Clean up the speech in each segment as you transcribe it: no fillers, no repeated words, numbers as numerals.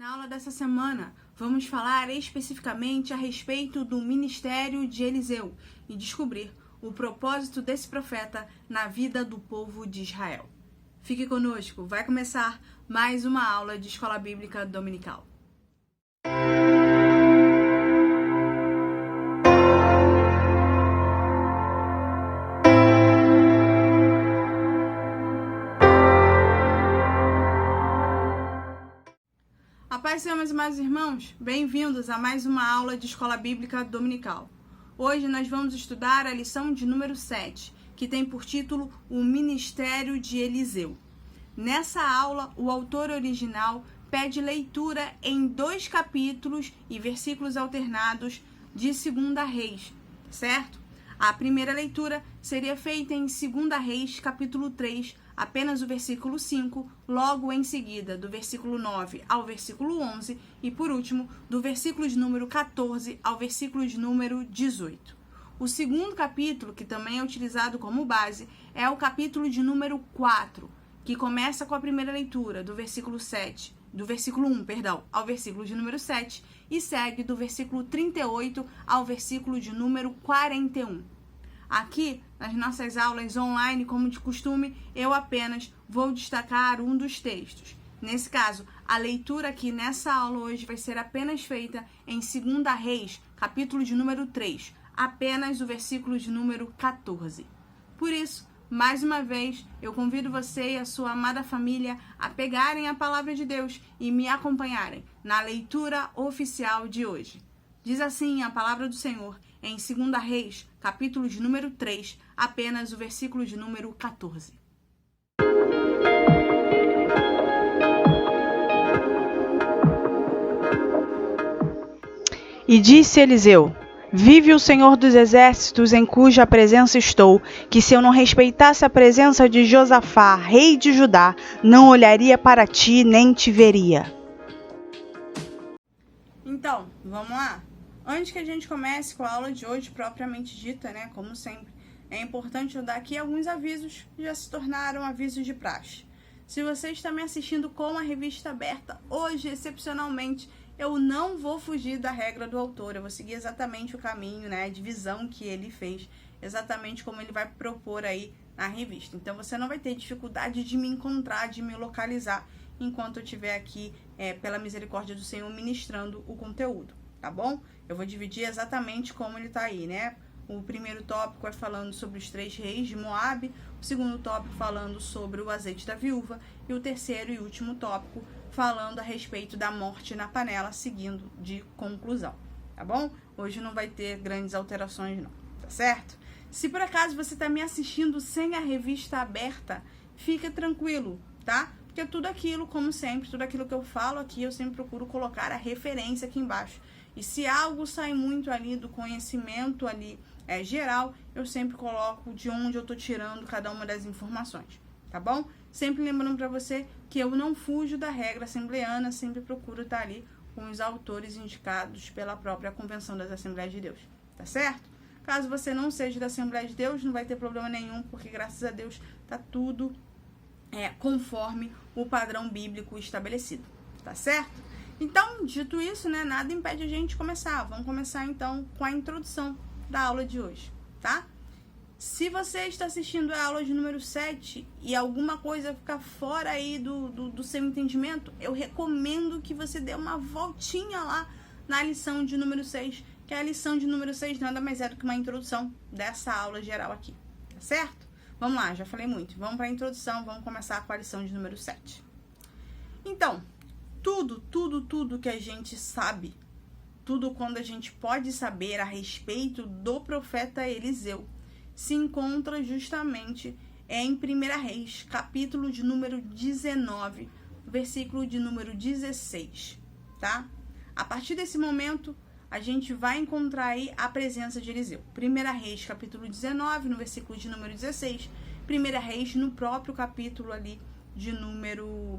Na aula dessa semana, vamos falar especificamente a respeito do ministério de Eliseu e descobrir o propósito desse profeta na vida do povo de Israel. Fique conosco, vai começar mais uma aula de Escola Bíblica Dominical. A paz do Senhor, meus amados irmãos, bem-vindos a mais uma aula de Escola Bíblica Dominical. Hoje nós vamos estudar a lição de número 7, que tem por título O Ministério de Eliseu. Nessa aula, o autor original pede leitura em 2 capítulos e versículos alternados de 2 Reis, certo? A primeira leitura seria feita em 2 Reis, capítulo 3, apenas o versículo 5, logo em seguida, do versículo 9 ao versículo 11, e por último, do versículo de número 14 ao versículo de número 18. O segundo capítulo, que também é utilizado como base, é o capítulo de número 4, que começa com a primeira leitura, do versículo 1, ao versículo de número 7, e segue do versículo 38 ao versículo de número 41. Aqui, nas nossas aulas online, como de costume, eu apenas vou destacar um dos textos. Nesse caso, a leitura aqui nessa aula hoje vai ser apenas feita em 2 Reis, capítulo de número 3, apenas o versículo de número 14. Por isso, mais uma vez, eu convido você e a sua amada família a pegarem a palavra de Deus e me acompanharem na leitura oficial de hoje. Diz assim a palavra do Senhor em 2 Reis, capítulo de número 3, apenas o versículo de número 14. E disse Eliseu: Vive o Senhor dos Exércitos, em cuja presença estou, que se eu não respeitasse a presença de Josafá, rei de Judá, não olharia para ti, nem te veria. Então, vamos lá? Antes que a gente comece com a aula de hoje propriamente dita, né, como sempre, é importante eu dar aqui alguns avisos que já se tornaram avisos de praxe. Se você está me assistindo com a revista aberta, hoje, excepcionalmente, eu não vou fugir da regra do autor, eu vou seguir exatamente o caminho, né, a divisão que ele fez, exatamente como ele vai propor aí na revista. Então, você não vai ter dificuldade de me encontrar, de me localizar, enquanto eu estiver aqui, pela misericórdia do Senhor, ministrando o conteúdo, tá bom? Eu vou dividir exatamente como ele tá aí, né? O primeiro tópico é falando sobre os 3 reis de Moabe, o segundo tópico falando sobre o azeite da viúva, e o terceiro e último tópico falando a respeito da morte na panela, seguindo de conclusão, tá bom? Hoje não vai ter grandes alterações não, tá certo? Se por acaso você tá me assistindo sem a revista aberta, fica tranquilo, tá? Porque tudo aquilo, como sempre, tudo aquilo que eu falo aqui, eu sempre procuro colocar a referência aqui embaixo. E se algo sai muito ali do conhecimento ali geral, eu sempre coloco de onde eu tô tirando cada uma das informações, tá bom? Sempre lembrando para você que eu não fujo da regra assembleana, sempre procuro estar ali com os autores indicados pela própria Convenção das Assembleias de Deus, tá certo? Caso você não seja da Assembleia de Deus, não vai ter problema nenhum, porque graças a Deus tá tudo conforme o padrão bíblico estabelecido, tá certo? Então, dito isso, né, nada impede a gente começar. Vamos começar, então, com a introdução da aula de hoje, tá? Se você está assistindo a aula de número 7 e alguma coisa ficar fora aí do seu entendimento, eu recomendo que você dê uma voltinha lá na lição de número 6, que a lição de número 6 nada mais é do que uma introdução dessa aula geral aqui, tá certo? Vamos lá, já falei muito. Vamos para a introdução, vamos começar com a lição de número 7. Então, tudo que a gente sabe, tudo quando a gente pode saber a respeito do profeta Eliseu, se encontra justamente em 1 Reis, capítulo de número 19, versículo de número 16, tá? A partir desse momento, a gente vai encontrar aí a presença de Eliseu. 1 Reis, capítulo 19, no versículo de número 16, 1 Reis, no próprio capítulo ali de número...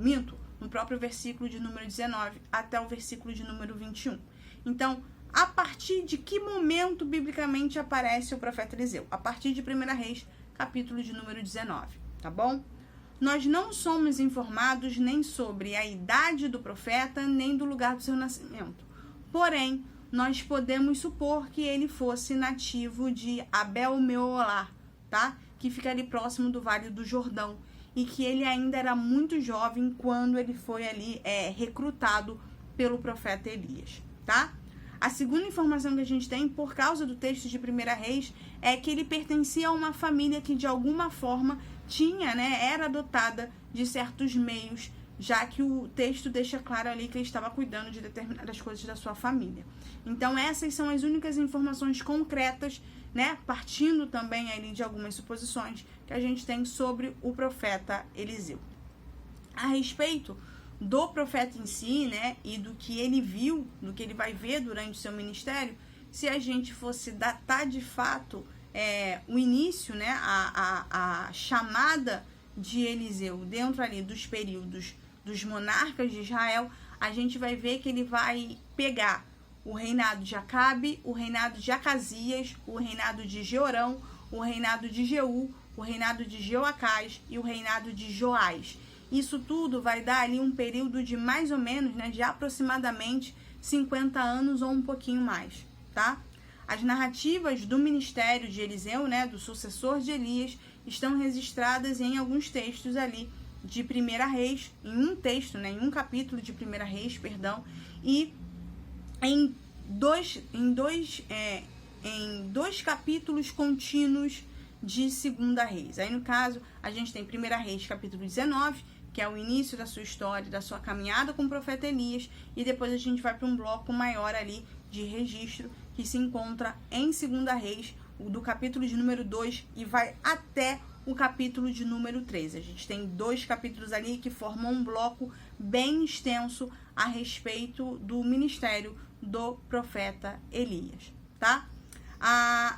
no próprio versículo de número 19 até o versículo de número 21. Então, a partir de que momento biblicamente aparece o profeta Eliseu? A partir de 1 Reis, capítulo de número 19, tá bom? Nós não somos informados nem sobre a idade do profeta, nem do lugar do seu nascimento. Porém, nós podemos supor que ele fosse nativo de Abel-Meolá, tá? Que fica ali próximo do Vale do Jordão, e que ele ainda era muito jovem quando ele foi ali recrutado pelo profeta Elias, tá? A segunda informação que a gente tem, por causa do texto de 1 Reis, é que ele pertencia a uma família que de alguma forma tinha, era dotada de certos meios, já que o texto deixa claro ali que ele estava cuidando de determinadas coisas da sua família. Então essas são as únicas informações concretas, partindo também ali de algumas suposições que a gente tem sobre o profeta Eliseu. A respeito do profeta em si, e do que ele viu, do que ele vai ver durante o seu ministério, se a gente fosse datar de fato o início, a chamada de Eliseu dentro ali dos períodos dos monarcas de Israel, a gente vai ver que ele vai pegar o reinado de Acabe, o reinado de Acasias, o reinado de Jeorão, o reinado de Jeú, o reinado de Jeoacás e o reinado de Joás. Isso tudo vai dar ali um período de mais ou menos, de aproximadamente 50 anos ou um pouquinho mais, tá? As narrativas do ministério de Eliseu, do sucessor de Elias, estão registradas em alguns textos ali de 1 Reis, em um texto, em um capítulo de 1 Reis, perdão, e em dois capítulos contínuos de 2 Reis. Aí, no caso, a gente tem 1 Reis, capítulo 19, que é o início da sua história, da sua caminhada com o profeta Elias, e depois a gente vai para um bloco maior ali de registro, que se encontra em 2 Reis, do capítulo de número 2, e vai até o capítulo de número 13. A gente tem 2 capítulos ali que formam um bloco bem extenso a respeito do ministério do profeta Elias, tá?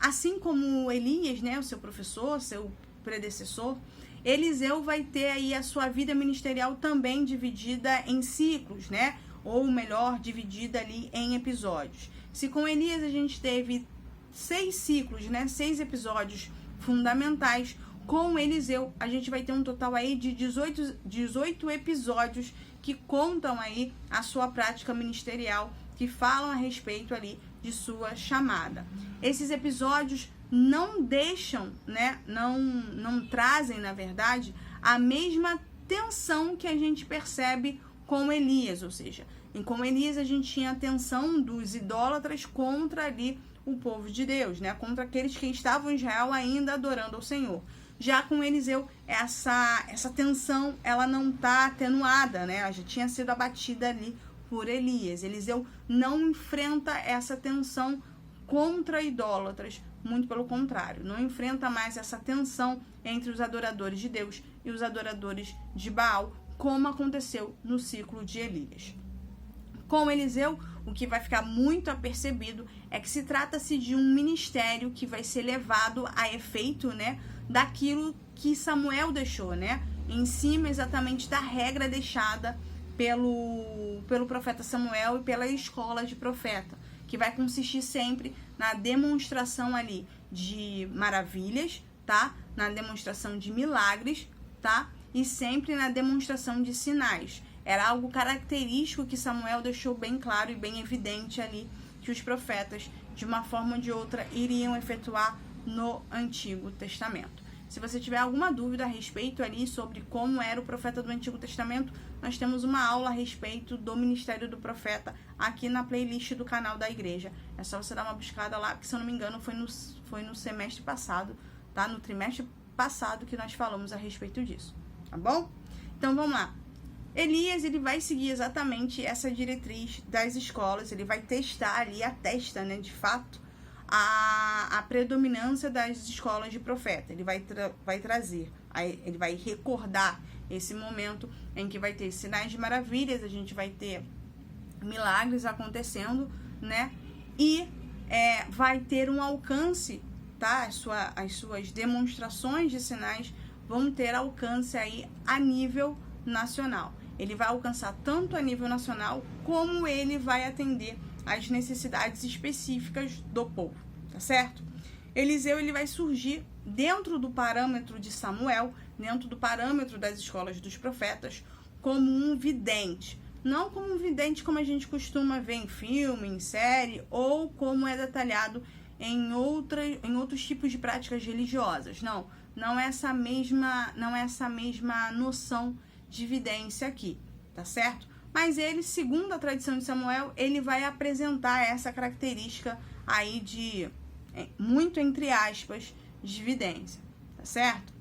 Assim como Elias, o seu professor, seu predecessor, Eliseu vai ter aí a sua vida ministerial também dividida em ciclos, ou melhor, dividida ali em episódios. Se com Elias a gente teve 6 ciclos, 6 episódios fundamentais, com Eliseu a gente vai ter um total aí de 18 episódios que contam aí a sua prática ministerial, que falam a respeito ali de sua chamada. Esses episódios não deixam, não trazem, na verdade, a mesma tensão que a gente percebe com Elias, ou seja, com Elias a gente tinha a tensão dos idólatras contra ali o povo de Deus, contra aqueles que estavam em Israel ainda adorando ao Senhor. Já com Eliseu, essa tensão, ela não está atenuada, ela já tinha sido abatida ali por Elias. Eliseu não enfrenta essa tensão contra idólatras, muito pelo contrário, não enfrenta mais essa tensão entre os adoradores de Deus e os adoradores de Baal, como aconteceu no ciclo de Elias. Com Eliseu, o que vai ficar muito apercebido é que se trata-se de um ministério que vai ser levado a efeito, daquilo que Samuel deixou, em cima exatamente da regra deixada pelo profeta Samuel e pela escola de profeta, que vai consistir sempre na demonstração ali de maravilhas, tá? Na demonstração de milagres, tá? E sempre na demonstração de sinais. Era algo característico que Samuel deixou bem claro e bem evidente ali, que os profetas, de uma forma ou de outra, iriam efetuar no Antigo Testamento. Se você tiver alguma dúvida a respeito ali sobre como era o profeta do Antigo Testamento, nós temos uma aula a respeito do ministério do profeta aqui na playlist do canal da igreja. É só você dar uma buscada lá, porque se eu não me engano foi no semestre passado, tá? No trimestre passado que nós falamos a respeito disso, tá bom? Então vamos lá. Elias, ele vai seguir exatamente essa diretriz das escolas, ele vai testar ali, atesta, de fato, a predominância das escolas de profeta. Ele vai trazer, ele vai recordar esse momento em que vai ter sinais de maravilhas, a gente vai ter milagres acontecendo, e vai ter um alcance, tá? As suas demonstrações de sinais vão ter alcance aí a nível nacional. Ele vai alcançar tanto a nível nacional, como ele vai atender às necessidades específicas do povo, tá certo? Eliseu, ele vai surgir dentro do parâmetro de Samuel, dentro do parâmetro das escolas dos profetas, como um vidente. Não como um vidente como a gente costuma ver em filme, em série, ou como é detalhado em outros tipos de práticas religiosas. Não é essa mesma noção de vidência aqui, tá certo? Mas ele, segundo a tradição de Samuel, ele vai apresentar essa característica aí de, muito entre aspas, de vidência, tá certo?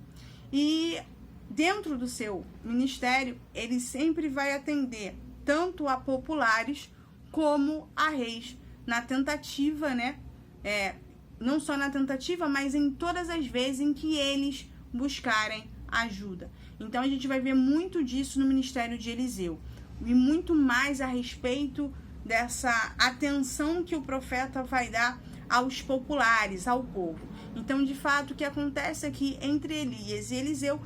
E dentro do seu ministério, ele sempre vai atender tanto a populares como a reis, na tentativa, né? Não só na tentativa, mas em todas as vezes em que eles buscarem ajuda. Então a gente vai ver muito disso no ministério de Eliseu, e muito mais a respeito dessa atenção que o profeta vai dar aos populares, ao povo. Então, de fato, o que acontece aqui entre Elias e Eliseu,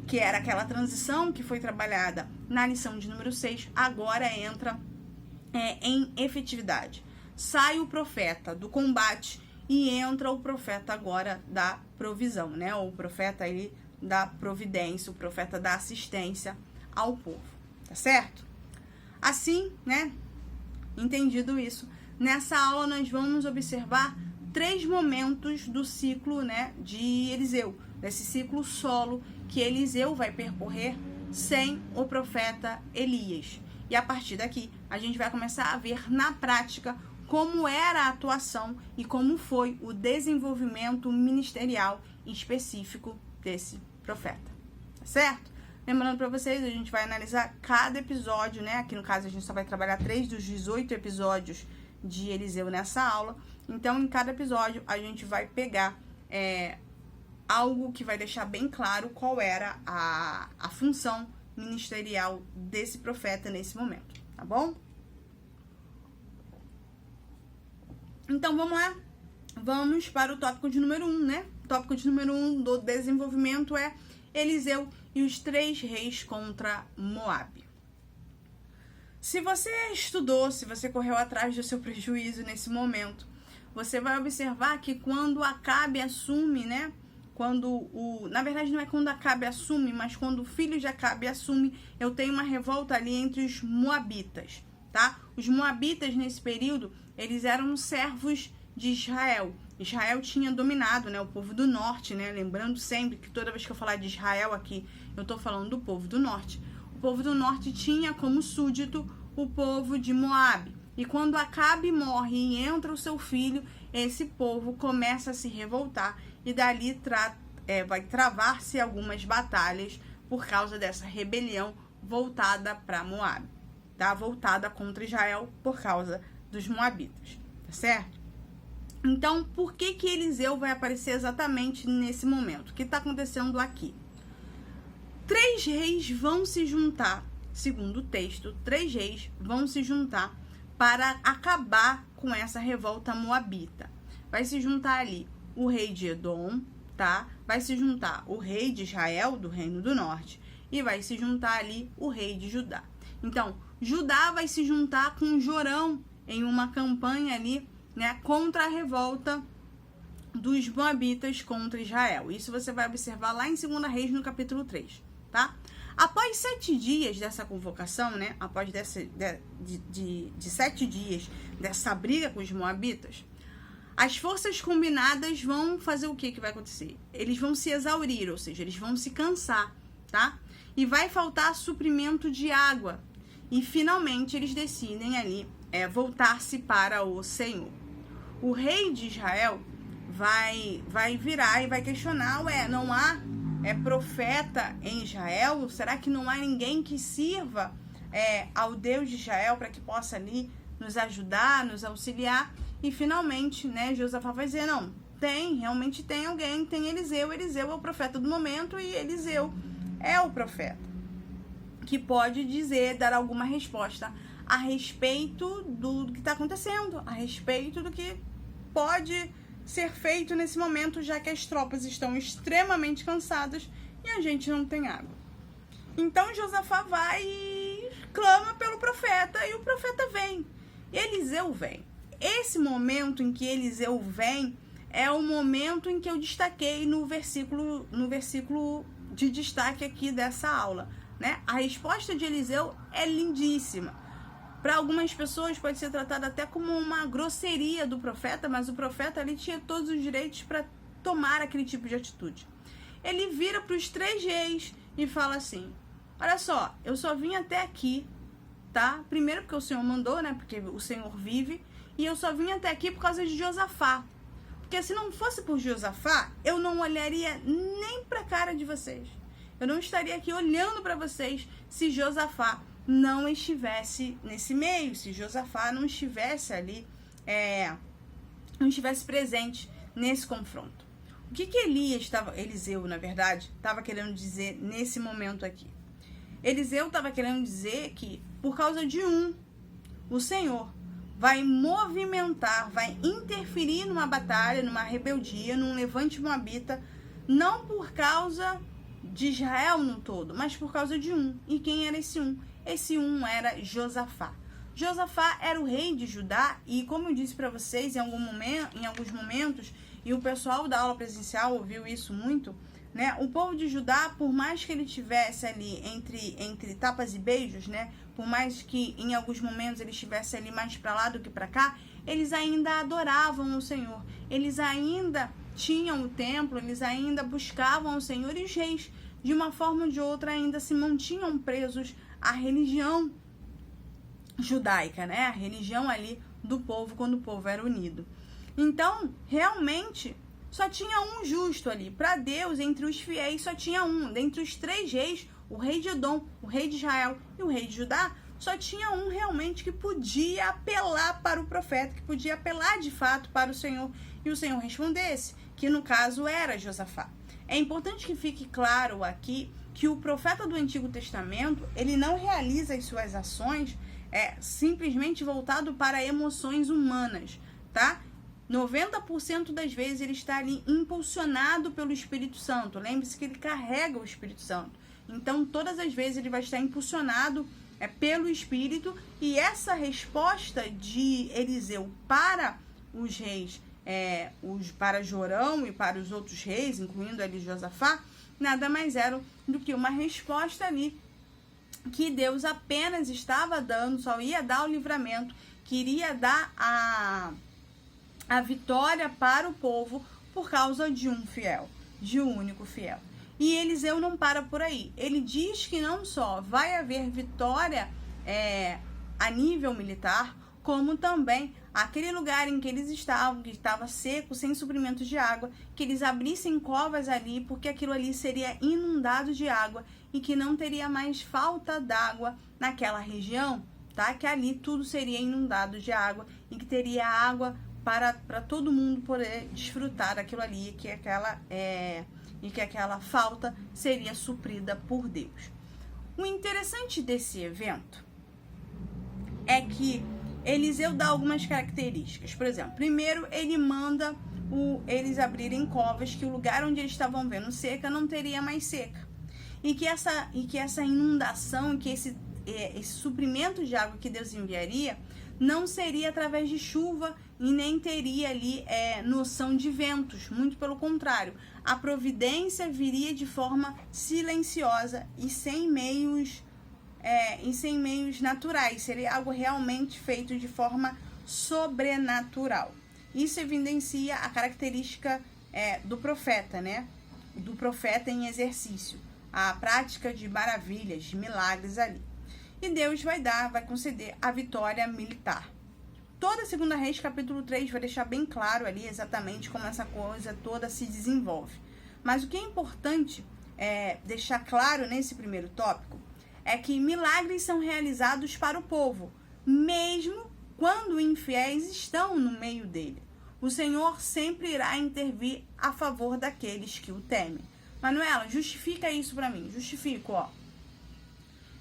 que era aquela transição que foi trabalhada na lição de número 6, agora entra em efetividade. Sai o profeta do combate e entra o profeta agora da provisão, né? O profeta aí da providência, o profeta da assistência ao povo, tá certo? Assim, né? Entendido isso, nessa aula nós vamos observar 3 momentos do ciclo, né, de Eliseu, desse ciclo solo que Eliseu vai percorrer sem o profeta Elias. E a partir daqui, a gente vai começar a ver na prática como era a atuação e como foi o desenvolvimento ministerial específico desse profeta, tá certo? Lembrando para vocês, a gente vai analisar cada episódio, né? Aqui no caso a gente só vai trabalhar 3 dos 18 episódios de Eliseu nessa aula. Então, em cada episódio, a gente vai pegar algo que vai deixar bem claro qual era a função ministerial desse profeta nesse momento, tá bom? Então, vamos lá. Vamos para o tópico de número 1, né? O tópico de número 1 do desenvolvimento é Eliseu e os 3 reis contra Moabe. Se você estudou, se você correu atrás do seu prejuízo nesse momento, você vai observar que quando Acabe assume, né? Na verdade não é quando Acabe assume, mas quando o filho de Acabe assume, eu tenho uma revolta ali entre os moabitas, tá? Os moabitas nesse período, eles eram servos de Israel. Israel tinha dominado, né, o povo do norte, né? Lembrando sempre que toda vez que eu falar de Israel aqui, eu tô falando do povo do norte. O povo do norte tinha como súdito o povo de Moabe. E quando Acabe morre e entra o seu filho, esse povo começa a se revoltar e dali vai travar-se algumas batalhas por causa dessa rebelião voltada para Moabe, tá? Voltada contra Israel por causa dos moabitas, tá certo? Então, por que Eliseu vai aparecer exatamente nesse momento? O que está acontecendo aqui? 3 reis vão se juntar, segundo o texto, 3 reis vão se juntar para acabar com essa revolta moabita. Vai se juntar ali o rei de Edom, tá? Vai se juntar o rei de Israel, do Reino do Norte, e vai se juntar ali o rei de Judá. Então, Judá vai se juntar com Jorão em uma campanha ali, né, contra a revolta dos moabitas contra Israel. Isso você vai observar lá em 2 Reis, no capítulo 3, tá? Após 7 dias dessa convocação, né, após de 7 dias dessa briga com os moabitas, as forças combinadas vão fazer o que vai acontecer? Eles vão se exaurir, ou seja, eles vão se cansar, tá? E vai faltar suprimento de água. E finalmente eles decidem ali voltar-se para o Senhor. O rei de Israel vai virar e vai questionar, não há profeta em Israel? Será que não há ninguém que sirva ao Deus de Israel para que possa ali nos ajudar, nos auxiliar? E finalmente, né, Josafá vai dizer, não, realmente tem alguém, tem Eliseu é o profeta do momento e Eliseu é o profeta que pode dar alguma resposta a respeito do que está acontecendo, a respeito do que pode ser feito nesse momento, já que as tropas estão extremamente cansadas e a gente não tem água. Então Josafá vai e clama pelo profeta e o profeta vem. Eliseu vem. Esse momento em que Eliseu vem é o momento em que eu destaquei no versículo de destaque aqui dessa aula, né? A resposta de Eliseu é lindíssima. Para algumas pessoas pode ser tratada até como uma grosseria do profeta, mas o profeta ali tinha todos os direitos para tomar aquele tipo de atitude. Ele vira para os 3 reis e fala assim: olha só, eu só vim até aqui, tá? Primeiro porque o Senhor mandou, né? Porque o Senhor vive. E eu só vim até aqui por causa de Josafá. Porque se não fosse por Josafá, eu não olharia nem para a cara de vocês. Eu não estaria aqui olhando para vocês se Josafá não estivesse nesse meio, se Josafá não estivesse ali, não estivesse presente nesse confronto. O que Eliseu, na verdade, estava querendo dizer nesse momento aqui? Eliseu estava querendo dizer que, por causa de o Senhor vai movimentar, vai interferir numa batalha, numa rebeldia, num levante moabita, não por causa de Israel no todo, mas por causa de E quem era esse Esse era Josafá. Josafá era o rei de Judá e, como eu disse para vocês em alguns momentos, e o pessoal da aula presencial ouviu isso muito, né? O povo de Judá, por mais que ele tivesse ali entre tapas e beijos, né? Por mais que em alguns momentos ele estivesse ali mais para lá do que para cá, eles ainda adoravam o Senhor. Eles ainda tinham o templo, eles ainda buscavam o Senhor, e os reis, de uma forma ou de outra, ainda se mantinham presos à religião judaica, né? A religião ali do povo, quando o povo era unido. Então, realmente, só tinha um justo ali. Para Deus, entre os fiéis, só tinha Dentre os 3 reis, o rei de Edom, o rei de Israel e o rei de Judá, só tinha realmente que podia apelar para o profeta, que podia apelar de fato para o Senhor, e o Senhor respondesse, que no caso era Josafá. É importante que fique claro aqui que o profeta do Antigo Testamento, ele não realiza as suas ações simplesmente voltado para emoções humanas, tá? 90% das vezes ele está ali impulsionado pelo Espírito Santo. Lembre-se que ele carrega o Espírito Santo. Então, todas as vezes ele vai estar impulsionado pelo Espírito, e essa resposta de Eliseu para os reis, para Jorão e para os outros reis, incluindo ali Josafá, nada mais era do que uma resposta ali que Deus apenas estava dando, só ia dar o livramento, queria dar a vitória para o povo por causa de de um único fiel. E Eliseu não para por aí. Ele diz que não só vai haver vitória a nível militar, como também aquele lugar em que eles estavam, que estava seco, sem suprimento de água, que eles abrissem covas ali, porque aquilo ali seria inundado de água e que não teria mais falta d'água naquela região, tá? Que ali tudo seria inundado de água e que teria água para todo mundo poder desfrutar daquilo ali, e que aquela falta seria suprida por Deus. O interessante desse evento é que Eliseu dá algumas características. Por exemplo, primeiro ele manda eles abrirem covas, que o lugar onde eles estavam vendo seca não teria mais seca. E que essa inundação, que esse suprimento de água que Deus enviaria, não seria através de chuva e nem teria ali noção de ventos. Muito pelo contrário, a providência viria de forma silenciosa e sem meios naturais. Seria algo realmente feito de forma sobrenatural. Isso evidencia a característica do profeta, né? Do profeta em exercício, a prática de maravilhas, de milagres ali. E Deus vai conceder a vitória militar. Toda a 2 Reis, capítulo 3, vai deixar bem claro ali exatamente como essa coisa toda se desenvolve. Mas o que é importante deixar claro nesse primeiro tópico é que milagres são realizados para o povo, mesmo quando infiéis estão no meio dele. O Senhor sempre irá intervir a favor daqueles que o temem. Manuela, justifica isso para mim. Justifico, ó.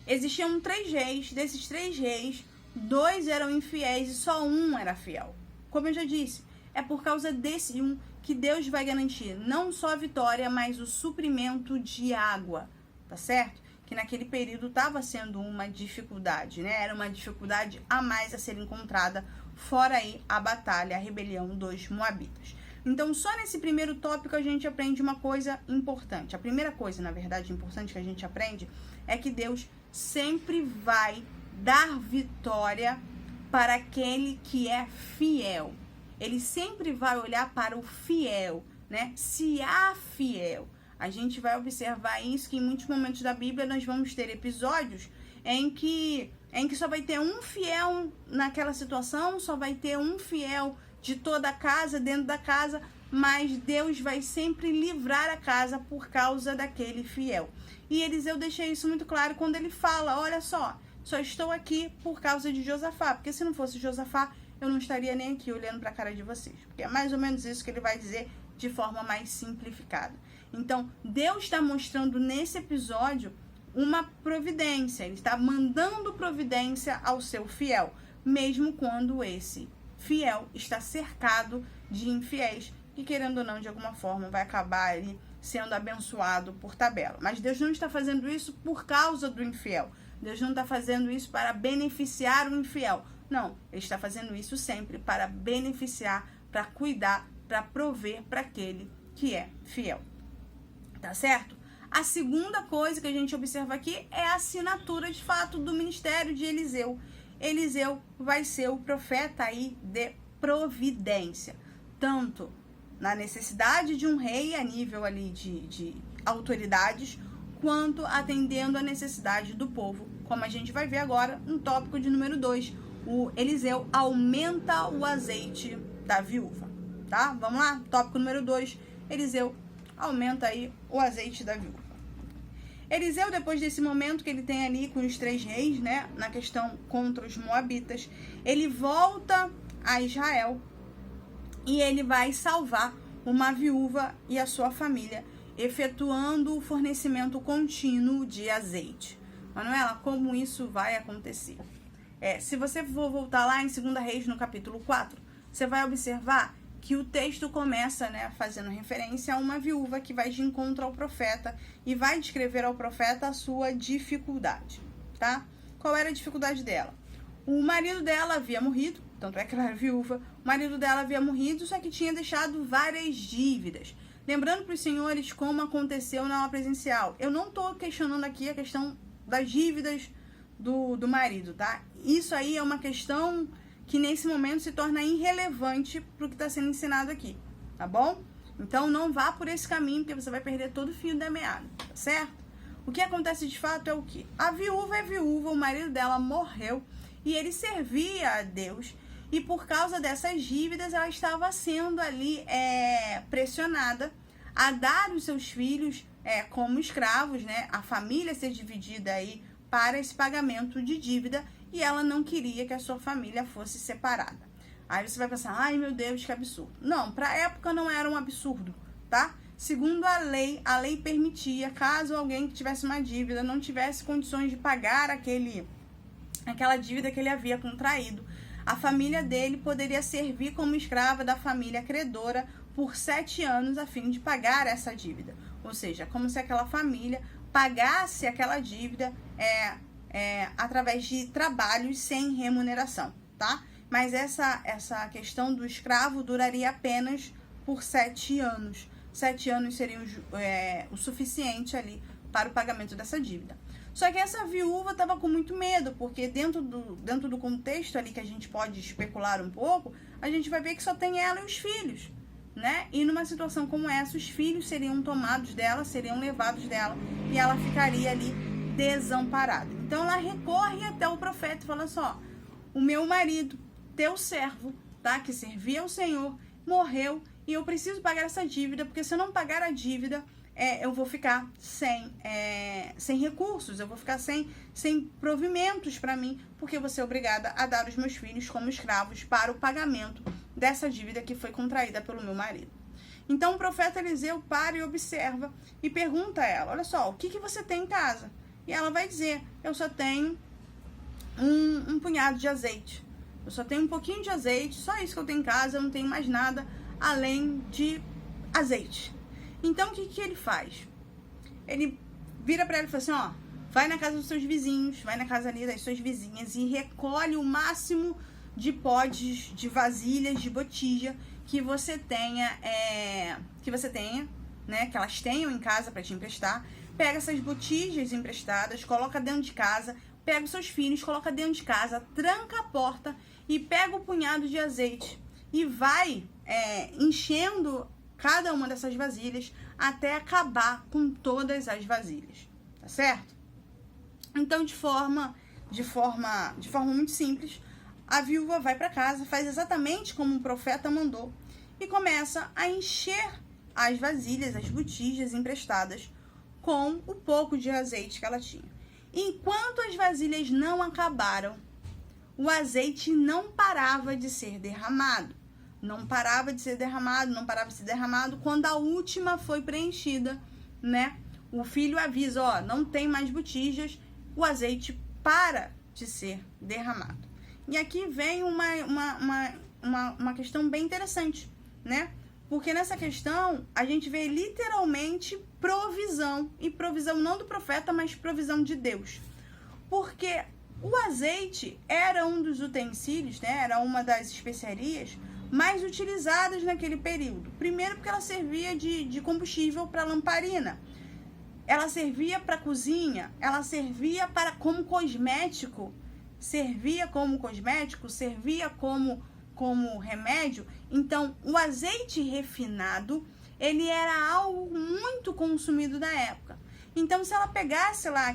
Existiam 3 reis, desses 3 reis, 2 eram infiéis e só um era fiel. Como eu já disse, é por causa desse que Deus vai garantir não só a vitória, mas o suprimento de água, tá certo? Que naquele período estava sendo uma dificuldade, né? Era uma dificuldade a mais a ser encontrada, fora aí a batalha, a rebelião dos moabitas. Então, só nesse primeiro tópico a gente aprende uma coisa importante. A primeira coisa, na verdade, importante que a gente aprende é que Deus sempre vai dar vitória para aquele que é fiel. Ele sempre vai olhar para o fiel, né? Se há fiel. A gente vai observar isso, que em muitos momentos da Bíblia nós vamos ter episódios em que só vai ter um fiel naquela situação, só vai ter um fiel de toda a casa, dentro da casa, mas Deus vai sempre livrar a casa por causa daquele fiel. E Eliseu deixa isso muito claro quando ele fala, olha só estou aqui por causa de Josafá, porque se não fosse Josafá, eu não estaria nem aqui olhando para a cara de vocês. Porque é mais ou menos isso que ele vai dizer de forma mais simplificada. Então, Deus está mostrando nesse episódio uma providência, ele está mandando providência ao seu fiel, mesmo quando esse fiel está cercado de infiéis, que querendo ou não, de alguma forma, vai acabar ali sendo abençoado por tabela. Mas Deus não está fazendo isso por causa do infiel. Deus não está fazendo isso para beneficiar o infiel. Não, Ele está fazendo isso sempre para beneficiar, para cuidar, para prover para aquele que é fiel. Tá certo? A segunda coisa que a gente observa aqui é a assinatura de fato do ministério de Eliseu. Eliseu vai ser o profeta aí de providência, tanto na necessidade de um rei a nível ali de autoridades, quanto atendendo a necessidade do povo, como a gente vai ver agora no tópico de número 2. O Eliseu aumenta o azeite da viúva, tá? Vamos lá? Tópico número 2, Eliseu aumenta aí o azeite da viúva. Eliseu, depois desse momento que ele tem ali com os 3 reis, né, na questão contra os moabitas, ele volta a Israel e ele vai salvar uma viúva e a sua família, efetuando o fornecimento contínuo de azeite. Manuela, como isso vai acontecer? Se você for voltar lá em 2 Reis, no capítulo 4, você vai observar que o texto começa, né, fazendo referência a uma viúva que vai de encontro ao profeta e vai descrever ao profeta a sua dificuldade, tá? Qual era a dificuldade dela? O marido dela havia morrido, tanto é que ela era viúva, o marido dela havia morrido, só que tinha deixado várias dívidas. Lembrando para os senhores como aconteceu na aula presencial, eu não estou questionando aqui a questão das dívidas do marido, tá? Isso aí é uma questão que nesse momento se torna irrelevante para o que está sendo ensinado aqui, tá bom? Então não vá por esse caminho, porque você vai perder todo o fio da meada, tá certo? O que acontece de fato é o quê? A viúva é viúva, o marido dela morreu e ele servia a Deus, e por causa dessas dívidas ela estava sendo ali pressionada a dar os seus filhos como escravos, né? A família ser dividida aí para esse pagamento de dívida, e ela não queria que a sua família fosse separada. Aí você vai pensar, ai meu Deus, que absurdo. Não, para a época não era um absurdo, tá? Segundo a lei permitia, caso alguém que tivesse uma dívida não tivesse condições de pagar aquela dívida que ele havia contraído, a família dele poderia servir como escrava da família credora por 7 anos a fim de pagar essa dívida. Ou seja, como se aquela família pagasse aquela dívida através de trabalhos sem remuneração, tá? Mas essa questão do escravo duraria apenas por 7 anos. 7 anos seriam o suficiente ali para o pagamento dessa dívida. Só que essa viúva estava com muito medo, porque dentro do contexto ali que a gente pode especular um pouco, a gente vai ver que só tem ela e os filhos, né? E numa situação como essa, os filhos seriam tomados dela, seriam levados dela, e ela ficaria ali desamparada. Então ela recorre até o profeta e fala só, o meu marido, teu servo, tá, que servia ao Senhor, morreu e eu preciso pagar essa dívida, porque se eu não pagar a dívida, eu vou ficar sem recursos, eu vou ficar sem provimentos para mim, porque eu vou ser obrigada a dar os meus filhos como escravos para o pagamento dessa dívida que foi contraída pelo meu marido. Então o profeta Eliseu para e observa e pergunta a ela, olha só, o que você tem em casa? E ela vai dizer, eu só tenho um punhado de azeite. Eu só tenho um pouquinho de azeite, só isso que eu tenho em casa, eu não tenho mais nada além de azeite. Então, o que ele faz? Ele vira para ela e fala assim, ó, vai na casa dos seus vizinhos, vai na casa ali das suas vizinhas e recolhe o máximo de potes, de vasilhas, de botija que você tenha, né, que elas tenham em casa para te emprestar. Pega essas botijas emprestadas, coloca dentro de casa, pega os seus filhos, coloca dentro de casa, tranca a porta e pega o punhado de azeite e vai enchendo cada uma dessas vasilhas até acabar com todas as vasilhas, tá certo? Então, de forma muito simples, a viúva vai para casa, faz exatamente como o profeta mandou e começa a encher as vasilhas, as botijas emprestadas com o pouco de azeite que ela tinha. Enquanto as vasilhas não acabaram, o azeite não parava de ser derramado. Não parava de ser derramado. Quando a última foi preenchida, né? O filho avisa, ó, não tem mais botijas, o azeite para de ser derramado. E aqui vem uma questão bem interessante, né? Porque nessa questão, a gente vê literalmente provisão. E provisão não do profeta, mas provisão de Deus. Porque o azeite era um dos utensílios, né? Era uma das especiarias mais utilizadas naquele período. Primeiro porque ela servia de combustível para lamparina. Ela servia para cozinha, ela servia como cosmético, servia como remédio. Então, o azeite refinado, ele era algo muito consumido na época. Então, se ela pegasse lá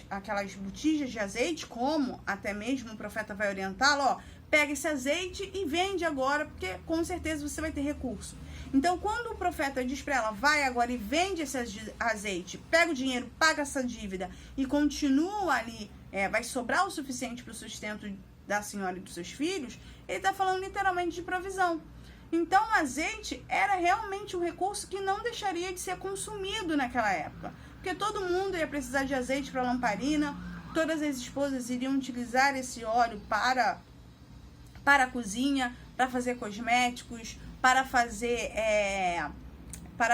aquelas botijas de azeite, como até mesmo o profeta vai orientá-la, ó, pega esse azeite e vende agora, porque com certeza você vai ter recurso. Então, quando o profeta diz para ela, vai agora e vende esse azeite, pega o dinheiro, paga essa dívida e continua ali, vai sobrar o suficiente para o sustento da senhora e dos seus filhos, ele está falando literalmente de provisão. Então, o azeite era realmente um recurso que não deixaria de ser consumido naquela época, porque todo mundo ia precisar de azeite para lamparina, todas as esposas iriam utilizar esse óleo para a cozinha, para fazer cosméticos, para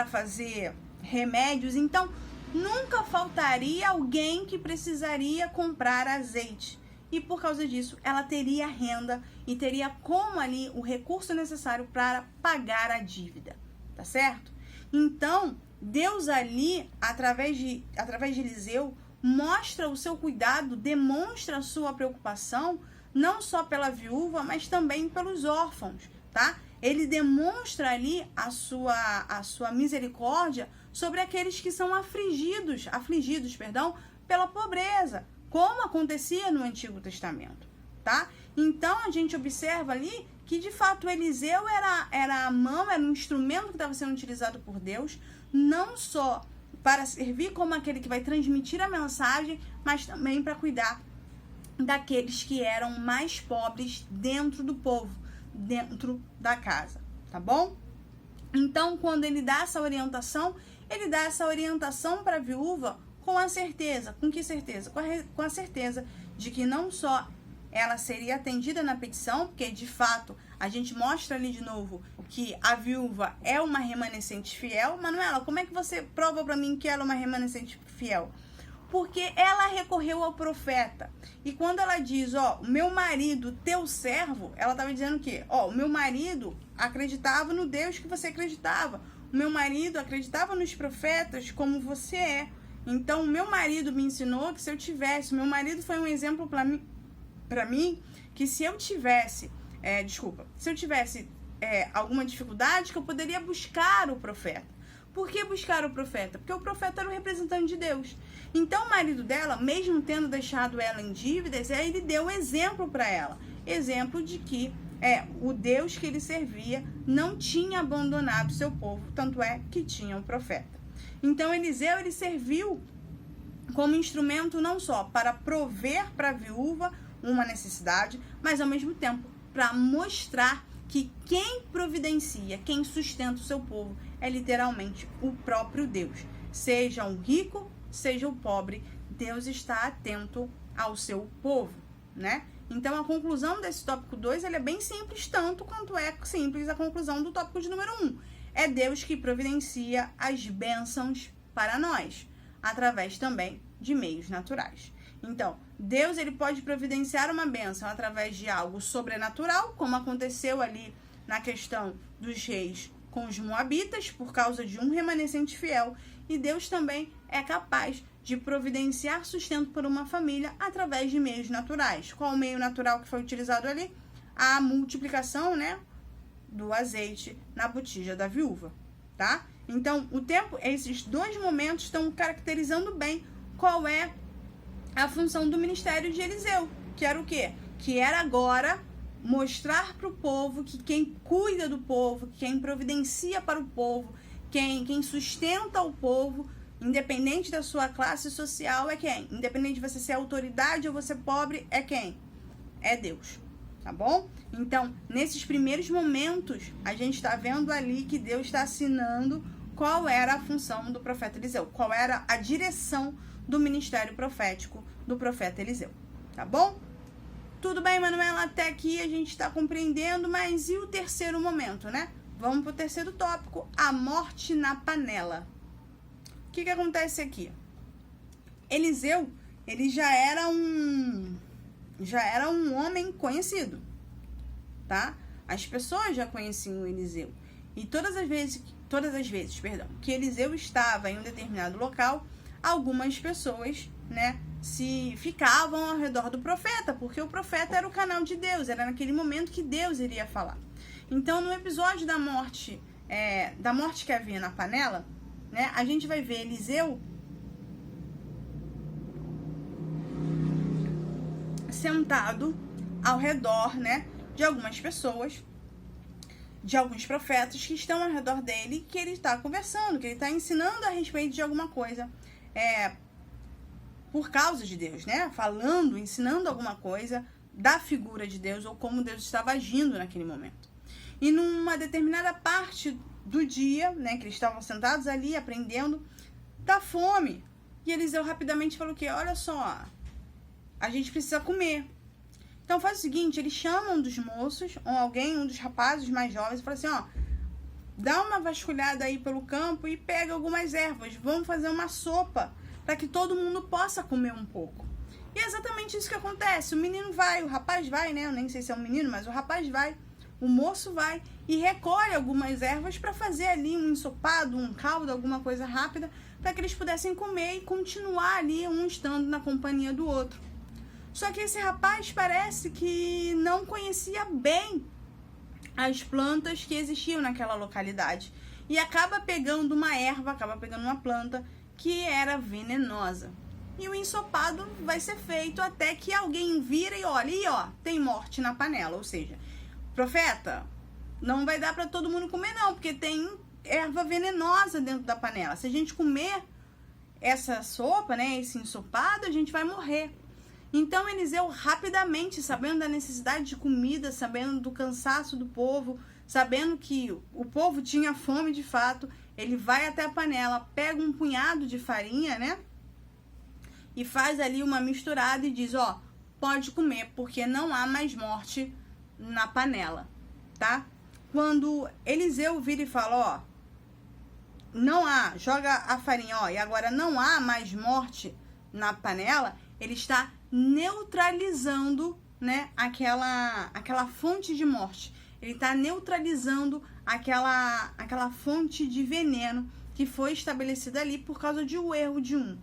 fazer remédios. Então, nunca faltaria alguém que precisaria comprar azeite. E por causa disso, ela teria renda e teria como ali o recurso necessário para pagar a dívida, tá certo? Então, Deus ali, através de Eliseu, mostra o seu cuidado, demonstra a sua preocupação, não só pela viúva, mas também pelos órfãos, tá? Ele demonstra ali a sua misericórdia sobre aqueles que são afligidos, pela pobreza, como acontecia no Antigo Testamento, tá? Então, a gente observa ali que, de fato, Eliseu era a mão, era um instrumento que estava sendo utilizado por Deus, não só para servir como aquele que vai transmitir a mensagem, mas também para cuidar daqueles que eram mais pobres dentro do povo, dentro da casa, tá bom? Então, quando ele dá essa orientação para a viúva com a certeza, com que certeza? Com a certeza de que não só ela seria atendida na petição, porque de fato a gente mostra ali de novo que a viúva é uma remanescente fiel. Manuela, como é que você prova para mim que ela é uma remanescente fiel? Porque ela recorreu ao profeta. E quando ela diz, ó, meu marido, teu servo, ela estava dizendo o quê? Ó, o meu marido acreditava no Deus que você acreditava. O meu marido acreditava nos profetas como você é. Então, o meu marido me ensinou que se eu tivesse... Meu marido foi um exemplo para mim, que se eu tivesse... alguma dificuldade, que eu poderia buscar o profeta. Por que buscar o profeta? Porque o profeta era o representante de Deus. Então, o marido dela, mesmo tendo deixado ela em dívidas, ele deu exemplo para ela. Exemplo de que o Deus que ele servia não tinha abandonado seu povo, tanto é que tinha um profeta. Então, Eliseu, ele serviu como instrumento não só para prover para a viúva uma necessidade, mas ao mesmo tempo para mostrar que quem providencia, quem sustenta o seu povo é literalmente o próprio Deus. Seja o rico, seja o pobre, Deus está atento ao seu povo, né? Então, a conclusão desse tópico 2, ele é bem simples, tanto quanto é simples a conclusão do tópico de número 1. É Deus que providencia as bênçãos para nós, através também de meios naturais. Então, Deus, ele pode providenciar uma bênção através de algo sobrenatural, como aconteceu ali na questão dos reis com os moabitas, por causa de um remanescente fiel, e Deus também é capaz de providenciar sustento para uma família através de meios naturais. Qual o meio natural que foi utilizado ali? A multiplicação, né, do azeite na botija da viúva, tá? Então, esses dois momentos estão caracterizando bem qual é a função do ministério de Eliseu, que era o quê? Que era agora mostrar para o povo que quem cuida do povo, quem providencia para o povo, quem sustenta o povo, independente da sua classe social, é quem? Independente de você ser autoridade ou você pobre, é quem? É Deus, tá bom? Então, nesses primeiros momentos, a gente está vendo ali que Deus está assinando qual era a função do profeta Eliseu, qual era a direção do ministério profético do profeta Eliseu, tá bom? Tudo bem, Manuela? Até aqui a gente está compreendendo, mas e o terceiro momento, né? Vamos para o terceiro tópico, a morte na panela. O que acontece aqui? Eliseu, ele já era um homem conhecido, tá? As pessoas já conheciam Eliseu. E todas as vezes, que Eliseu estava em um determinado local, algumas pessoas, né, se ficavam ao redor do profeta, porque o profeta era o canal de Deus, era naquele momento que Deus iria falar. Então, no episódio da morte que havia na panela, né, a gente vai ver Eliseu sentado ao redor, né, de algumas pessoas, de alguns profetas que estão ao redor dele, que ele está conversando, que ele está ensinando a respeito de alguma coisa, por causa de Deus, né? Falando, ensinando alguma coisa da figura de Deus ou como Deus estava agindo naquele momento. E numa determinada parte do dia, né, que eles estavam sentados ali aprendendo, da fome. E Eliseu rapidamente falou que, olha só, a gente precisa comer. Então faz o seguinte, ele chama um dos moços, um dos rapazes mais jovens, e fala assim, ó, dá uma vasculhada aí pelo campo e pega algumas ervas, vamos fazer uma sopa, para que todo mundo possa comer um pouco. E é exatamente isso que acontece, o rapaz vai, né, eu nem sei se é um menino, mas o rapaz vai, o moço vai e recolhe algumas ervas para fazer ali um ensopado, um caldo, alguma coisa rápida, para que eles pudessem comer e continuar ali, um estando na companhia do outro. Só que esse rapaz parece que não conhecia bem as plantas que existiam naquela localidade. E acaba pegando uma planta que era venenosa. E o ensopado vai ser feito até que alguém vira e olha, e ó, tem morte na panela. Ou seja, profeta, não vai dar para todo mundo comer não, porque tem erva venenosa dentro da panela. Se a gente comer essa sopa, né, esse ensopado, a gente vai morrer. Então Eliseu rapidamente, sabendo da necessidade de comida, sabendo do cansaço do povo, sabendo que o povo tinha fome de fato, ele vai até a panela, pega um punhado de farinha, né? E faz ali uma misturada e diz, ó, pode comer, porque não há mais morte na panela, tá? Quando Eliseu vira e fala, ó, joga a farinha, ó, e agora não há mais morte na panela, ele está neutralizando, né, aquela fonte de morte. Ele está neutralizando aquela fonte de veneno que foi estabelecida ali por causa de um erro de um.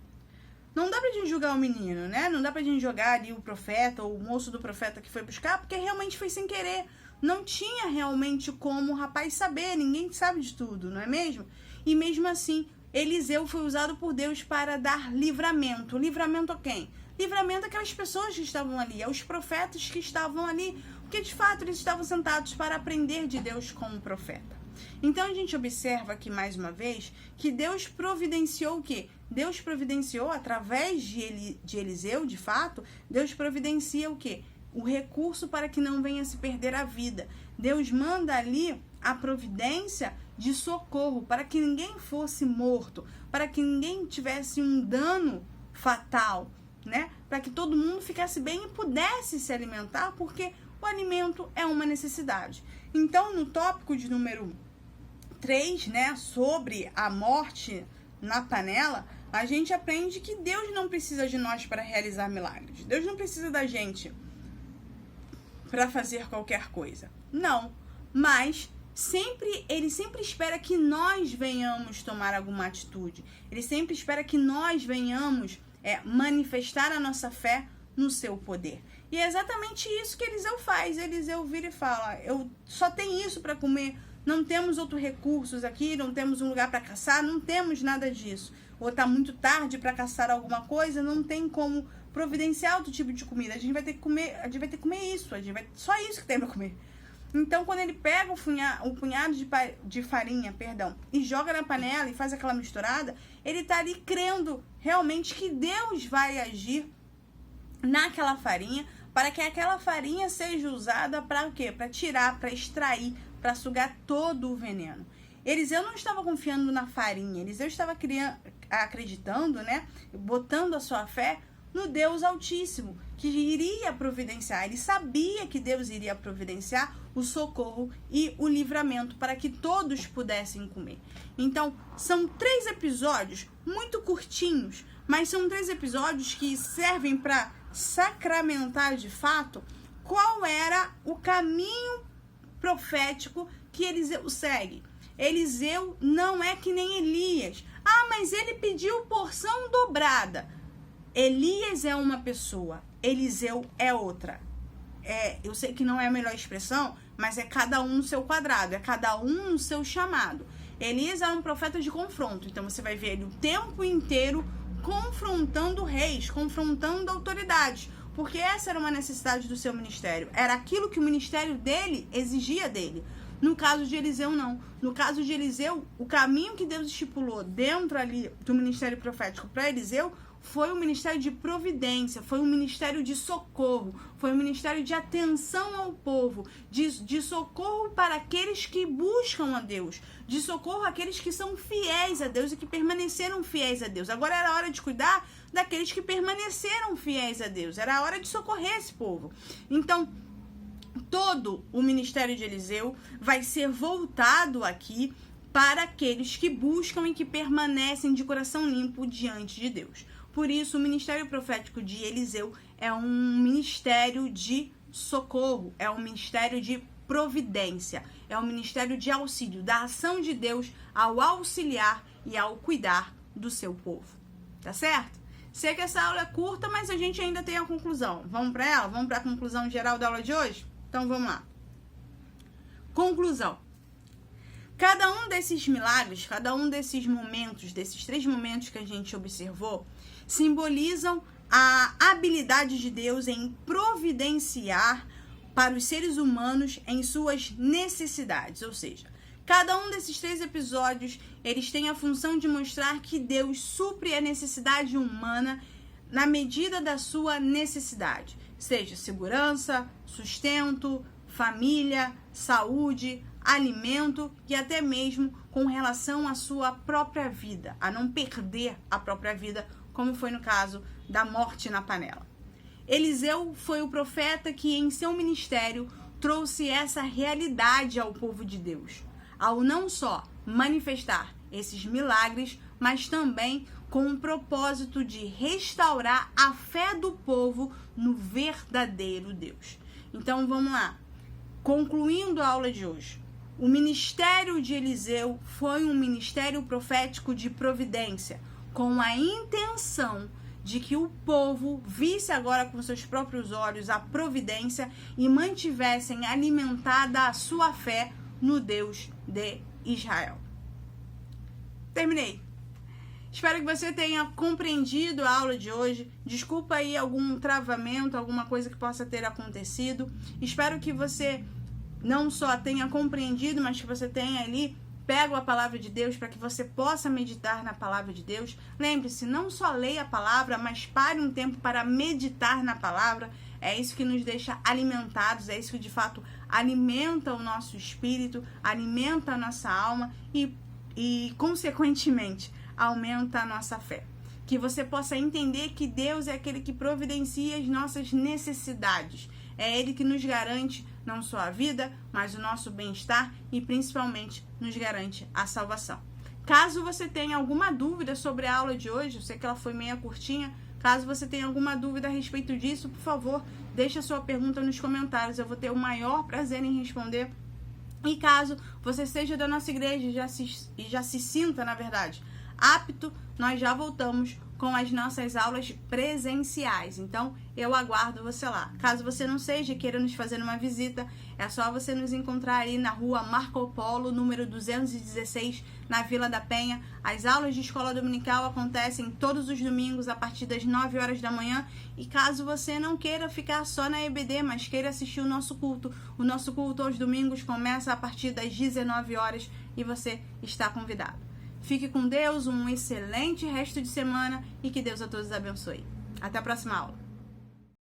Não dá pra gente julgar o menino, né? Não dá pra gente jogar ali o profeta ou o moço do profeta que foi buscar, porque realmente foi sem querer. Não tinha realmente como o rapaz saber, ninguém sabe de tudo, não é mesmo? E mesmo assim, Eliseu foi usado por Deus para dar livramento. Livramento a quem? Livramento àquelas pessoas que estavam ali, aos profetas que estavam ali, porque de fato eles estavam sentados para aprender de Deus como profeta. Então a gente observa aqui mais uma vez que Deus providenciou o quê? Deus providenciou através de Eliseu, de fato, Deus providencia o quê? O recurso para que não venha se perder a vida. Deus manda ali a providência de socorro para que ninguém fosse morto, para que ninguém tivesse um dano fatal, né? Para que todo mundo ficasse bem e pudesse se alimentar, porque o alimento é uma necessidade. Então, no tópico de número 3, né, sobre a morte na panela, a gente aprende que Deus não precisa de nós para realizar milagres. Deus não precisa da gente para fazer qualquer coisa. Não, mas ele sempre espera que nós venhamos tomar alguma atitude. Ele sempre espera que nós venhamos manifestar a nossa fé no seu poder. E é exatamente isso que Eliseu faz. Eliseu vira e fala: eu só tenho isso para comer, não temos outros recursos aqui, não temos um lugar para caçar, não temos nada disso. Ou está muito tarde para caçar alguma coisa, não tem como providenciar outro tipo de comida. A gente vai ter que comer isso, só isso que tem para comer. Então, quando ele pega o punhado de farinha, e joga na panela e faz aquela misturada, ele está ali crendo realmente que Deus vai agir naquela farinha, para que aquela farinha seja usada para o quê? Para tirar, para extrair, para sugar todo o veneno. Eliseu não estava confiando na farinha, Eliseu estava acreditando, botando a sua fé no Deus Altíssimo, que iria providenciar. Ele sabia que Deus iria providenciar o socorro e o livramento para que todos pudessem comer. Então, são 3 episódios muito curtinhos, mas são 3 episódios que servem para sacramentar de fato qual era o caminho profético que Eliseu segue. Eliseu não é que nem Elias. Mas ele pediu porção dobrada. Elias é uma pessoa, Eliseu é outra. Eu sei que não é a melhor expressão, mas é cada um no seu quadrado, é cada um no seu chamado. Elias era um profeta de confronto, então você vai ver ele o tempo inteiro confrontando reis, confrontando autoridades, porque essa era uma necessidade do seu ministério, era aquilo que o ministério dele exigia dele. No caso de Eliseu, não. No caso de Eliseu, o caminho que Deus estipulou dentro ali do ministério profético para Eliseu foi um ministério de providência, foi um ministério de socorro, foi um ministério de atenção ao povo, de socorro para aqueles que buscam a Deus, de socorro àqueles que são fiéis a Deus e que permaneceram fiéis a Deus. Agora era a hora de cuidar daqueles que permaneceram fiéis a Deus, era a hora de socorrer esse povo. Então, todo o ministério de Eliseu vai ser voltado aqui para aqueles que buscam e que permanecem de coração limpo diante de Deus. Por isso, o ministério profético de Eliseu é um ministério de socorro, é um ministério de providência, é um ministério de auxílio, da ação de Deus ao auxiliar e ao cuidar do seu povo. Tá certo? Sei que essa aula é curta, mas a gente ainda tem a conclusão. Vamos para ela? Vamos para a conclusão geral da aula de hoje? Então, vamos lá. Conclusão. Cada um desses milagres, cada um desses momentos, desses 3 momentos que a gente observou, simbolizam a habilidade de Deus em providenciar para os seres humanos em suas necessidades. Ou seja, cada um desses 3 episódios, eles têm a função de mostrar que Deus supre a necessidade humana na medida da sua necessidade. Seja segurança, sustento, família, saúde, alimento e até mesmo com relação à sua própria vida, a não perder a própria vida, como foi no caso da morte na panela. Eliseu foi o profeta que em seu ministério trouxe essa realidade ao povo de Deus, ao não só manifestar esses milagres, mas também com o propósito de restaurar a fé do povo no verdadeiro Deus. Então vamos lá, concluindo a aula de hoje. O ministério de Eliseu foi um ministério profético de providência, com a intenção de que o povo visse agora com seus próprios olhos a providência e mantivessem alimentada a sua fé no Deus de Israel. Terminei. Espero que você tenha compreendido a aula de hoje. Desculpa aí algum travamento, alguma coisa que possa ter acontecido. Espero que você não só tenha compreendido, mas que você tenha ali pego a palavra de Deus para que você possa meditar na palavra de Deus. Lembre-se, não só leia a palavra, mas pare um tempo para meditar na palavra. É isso que nos deixa alimentados, é isso que de fato alimenta o nosso espírito, alimenta a nossa alma e consequentemente, aumenta a nossa fé. Que você possa entender que Deus é aquele que providencia as nossas necessidades. É Ele que nos garante não só a vida, mas o nosso bem-estar e principalmente nos garante a salvação. Caso você tenha alguma dúvida sobre a aula de hoje, eu sei que ela foi meia curtinha, caso você tenha alguma dúvida a respeito disso, por favor, deixe a sua pergunta nos comentários. Eu vou ter o maior prazer em responder E caso você seja da nossa igreja e já se sinta, na verdade, apto, nós já voltamos com as nossas aulas presenciais. Então, eu aguardo você lá. Caso você não seja e queira nos fazer uma visita, é só você nos encontrar aí na rua Marco Polo, número 216, na Vila da Penha. As aulas de escola dominical acontecem todos os domingos a partir das 9 horas da manhã. E caso você não queira ficar só na EBD, mas queira assistir o nosso culto aos domingos começa a partir das 19 horas e você está convidado. Fique com Deus, um excelente resto de semana e que Deus a todos abençoe. Até a próxima aula.